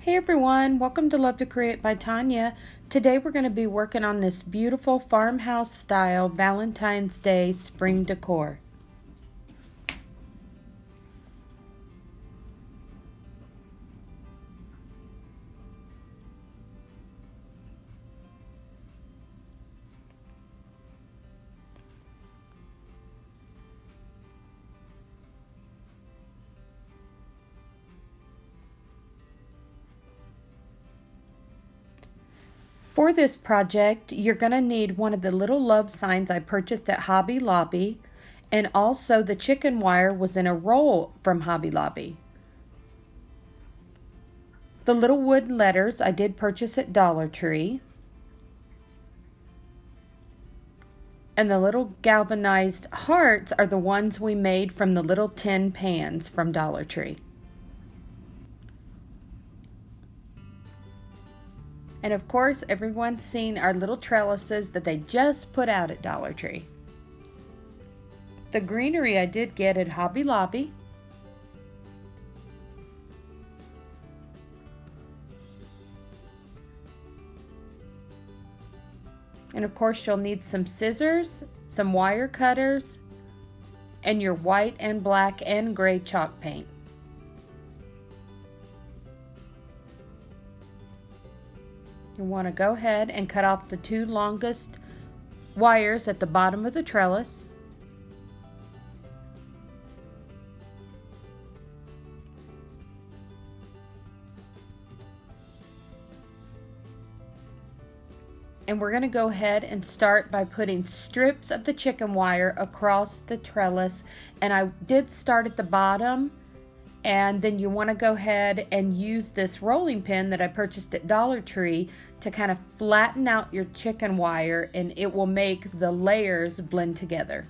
Hey everyone, welcome to Love to Create by Tonya. Today we're going to be working on this beautiful farmhouse style Valentine's Day spring decor. For this project, you're going to need one of the little love signs I purchased at Hobby Lobby, and also the chicken wire was in a roll from Hobby Lobby. The little wood letters I did purchase at Dollar Tree. And the little galvanized hearts are the ones we made from the little tin pans from Dollar Tree. And of course, everyone's seen our little trellises that they just put out at Dollar Tree. The greenery I did get at Hobby Lobby. And of course, you'll need some scissors, some wire cutters, and your white and black and gray chalk paint. You want to go ahead and cut off the two longest wires at the bottom of the trellis. And we're going to go ahead and start by putting strips of the chicken wire across the trellis. And I did start at the bottom, and then you want to go ahead and use this rolling pin that I purchased at Dollar Tree to kind of flatten out your chicken wire, and it will make the layers blend together.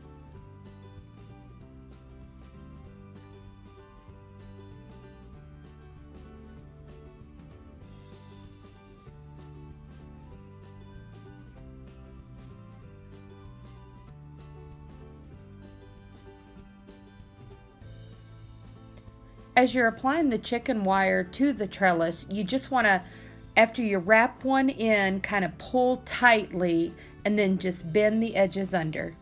As you're applying the chicken wire to the trellis, you just want to, after you wrap one in, kind of pull tightly and then just bend the edges under.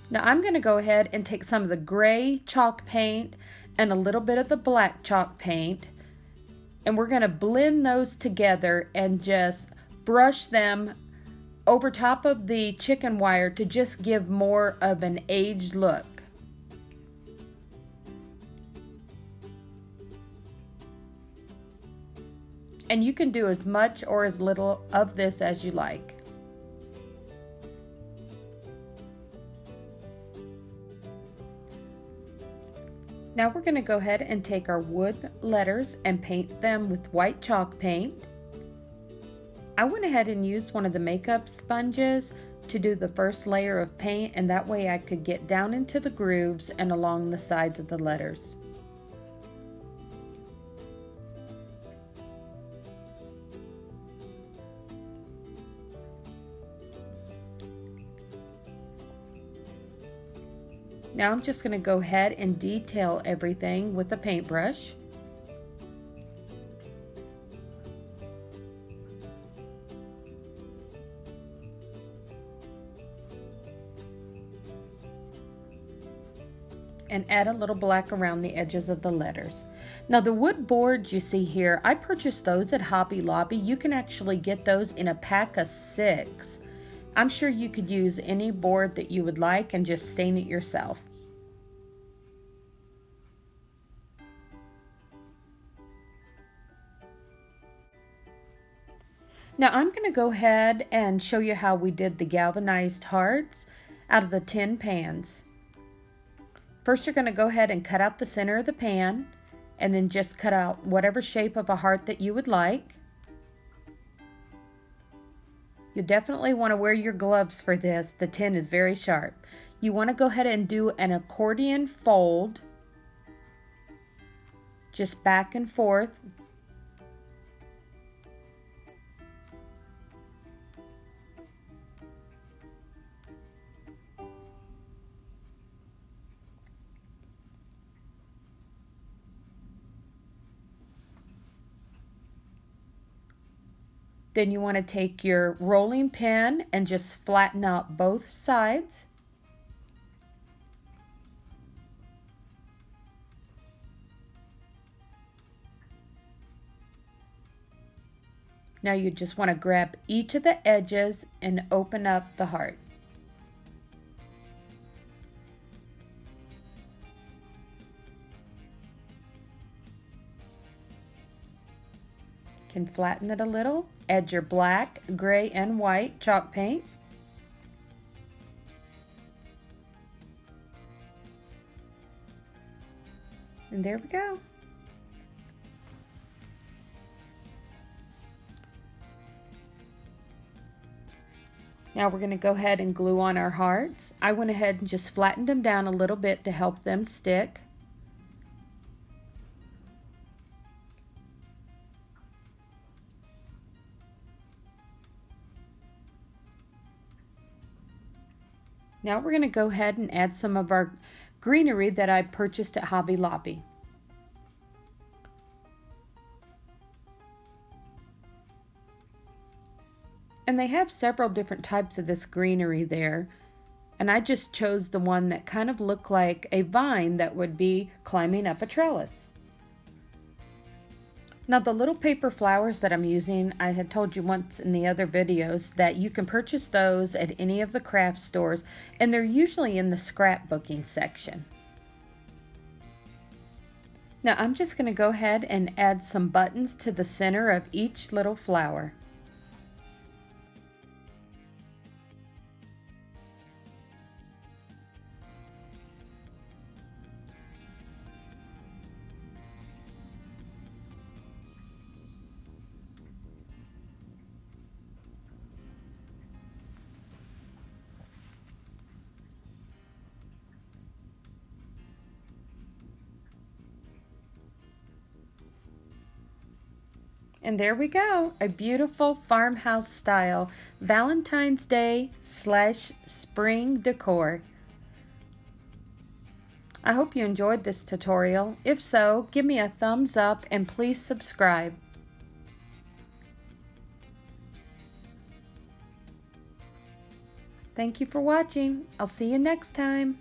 Now I'm going to go ahead and take some of the gray chalk paint and a little bit of the black chalk paint, and we're going to blend those together and just brush them over top of the chicken wire to just give more of an aged look. And you can do as much or as little of this as you like. Now we're going to go ahead and take our wood letters and paint them with white chalk paint. I went ahead and used one of the makeup sponges to do the first layer of paint, and that way I could get down into the grooves and along the sides of the letters. Now I'm just going to go ahead and detail everything with a paintbrush. And add a little black around the edges of the letters. Now the wood boards you see here, I purchased those at Hobby Lobby. You can actually get those in a pack of 6. I'm sure you could use any board that you would like and just stain it yourself. Now I'm going to go ahead and show you how we did the galvanized hearts out of the tin pans. First, you're going to go ahead and cut out the center of the pan, and then just cut out whatever shape of a heart that you would like. You definitely want to wear your gloves for this. The tin is very sharp. You want to go ahead and do an accordion fold, just back and forth. Then you want to take your rolling pin and just flatten out both sides. Now you just want to grab each of the edges and open up the heart. Can flatten it a little. Add your black, gray, and white chalk paint. And there we go. Now we're going to go ahead and glue on our hearts. I went ahead and just flattened them down a little bit to help them stick. Now we're going to go ahead and add some of our greenery that I purchased at Hobby Lobby. And they have several different types of this greenery there. And I just chose the one that kind of looked like a vine that would be climbing up a trellis. Now the little paper flowers that I'm using, I had told you once in the other videos that you can purchase those at any of the craft stores, and they're usually in the scrapbooking section. Now I'm just going to go ahead and add some buttons to the center of each little flower. And there we go, a beautiful farmhouse style Valentine's Day / spring decor. I hope you enjoyed this tutorial. If so, give me a thumbs up and please subscribe. Thank you for watching. I'll see you next time.